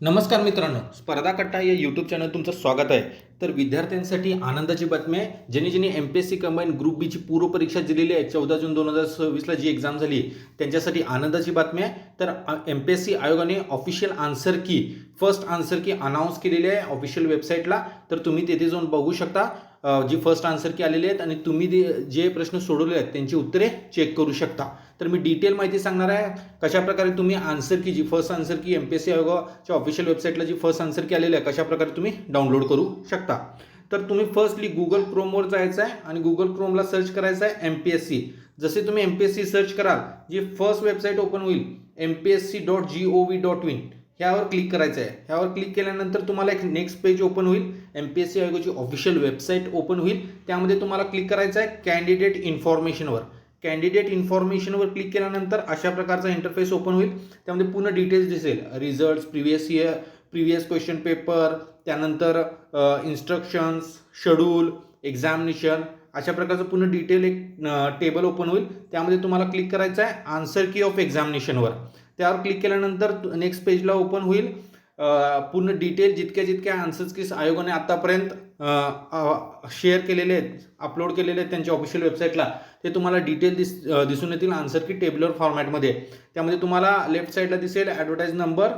नमस्कार मित्रांनो, स्पर्धा कट्टा या यूट्यूब चॅनल तुमचं स्वागत आहे. तर विद्यार्थ्यांसाठी आनंदाची बातमी आहे. ज्यांनी MPSC कंबाईन ग्रुप बीची पूर्व परीक्षा दिलेली आहे 14 जून 2026ला जी एक्झाम झाली त्यांच्यासाठी आनंदाची बातमी आहे. तर MPSC आयोगाने ऑफिशियल आन्सर की फर्स्ट आन्सर की अनाऊन्स केलेली आहे ऑफिशियल वेबसाईटला. तर तुम्ही तेथे जाऊन बघू शकता जी फर्स्ट आन्सर की आलेली आहेत आणि तुम्ही जे प्रश्न सोडवले आहेत त्यांची उत्तरे चेक करू शकता. तर मी डिटेल माहिती सांगणार आहे कशाप्रकारे तुम्ही आन्सर की जी फर्स्ट आन्सर की MPSC आयोगाच्या ऑफिशियल वेबसाईटला जी फर्स्ट आन्सर की आलेली आहे कशाप्रकारे तुम्ही डाउनलोड करू शकता. तर तुम्ही फर्स्टली गुगल क्रोमवर जायचं आहे आणि गुगल क्रोमला सर्च करायचं आहे MPSC. जसे तुम्ही MPSC सर्च कराल जी फर्स्ट वेबसाईट ओपन होईल mpsc.gov.in ह्यावर क्लिक करायचं आहे. ह्यावर क्लिक केल्यानंतर तुम्हाला एक नेक्स्ट पेज ओपन होईल. MPSC आयोगाची ऑफिशियल वेबसाईट ओपन होईल. त्यामध्ये तुम्हाला क्लिक करायचं आहे कॅन्डिडेट इन्फॉर्मेशनवर. कॅन्डिडेट इन्फॉर्मेशनवर क्लिक केल्यानंतर अशा प्रकारचा इंटरफेस ओपन होईल. त्यामध्ये पूर्ण डिटेल्स दिसेल, रिझल्ट्स, प्रिव्हियस क्वेश्चन पेपर, त्यानंतर इन्स्ट्रक्शन्स, शेड्यूल, एक्झामिनेशन अशा प्रकारचं पूर्ण डिटेल एक टेबल ओपन होईल. त्यामध्ये तुम्हाला क्लिक करायचं आहे आन्सर की ऑफ एक्झामिनेशनवर. त्यावर क्लिक केल्यानंतर नेक्स्ट पेजला ओपन होईल पूर्ण डिटेल जितक्या आन्सर्स की आयोगाने आतापर्यंत शेअर केलेले आहेत, अपलोड केलेले आहेत त्यांच्या ऑफिशियल वेबसाईटला, ते तुम्हाला डिटेल दिसून येतील आन्सर की टेबलर फॉर्मॅटमध्ये. त्यामध्ये तुम्हाला लेफ्ट साईडला दिसेल advertise number,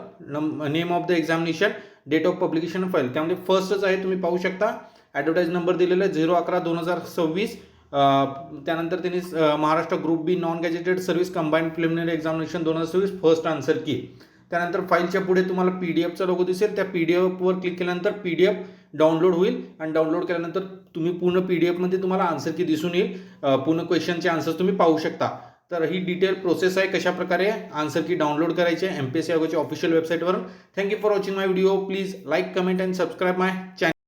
name of the examination, date of publication file. त्यामध्ये फर्स्टच आहे, तुम्ही पाहू शकता ॲडव्हर्टाइज नंबर दिलेला आहे 0/11/2026. त्यानंतर त्यांनी Maharashtra group B non gazetted service combined preliminary examination 2026 first answer key. त्यानंतर फाईलच्या पुढे तुम्हाला PDFचा लोगो दिसेल. त्या PDFवर क्लिक केल्यानंतर PDF डाउनलोड होईल आणि डाउनलोड केल्यानंतर तुम्ही पूर्ण PDFमध्ये तुम्हाला आन्सर की दिसून येईल. पूर्ण क्वेश्चनचे आन्सर्स तुम्ही पाहू शकता. तर ही डिटेल प्रोसेस आहे कशाप्रकारे आन्सर की डाउनलोड करायची आहे MPSC आयोगाच्या ऑफिशियल वेबसाईटवर. Thank you for watching my video. Please like, comment and subscribe my channel.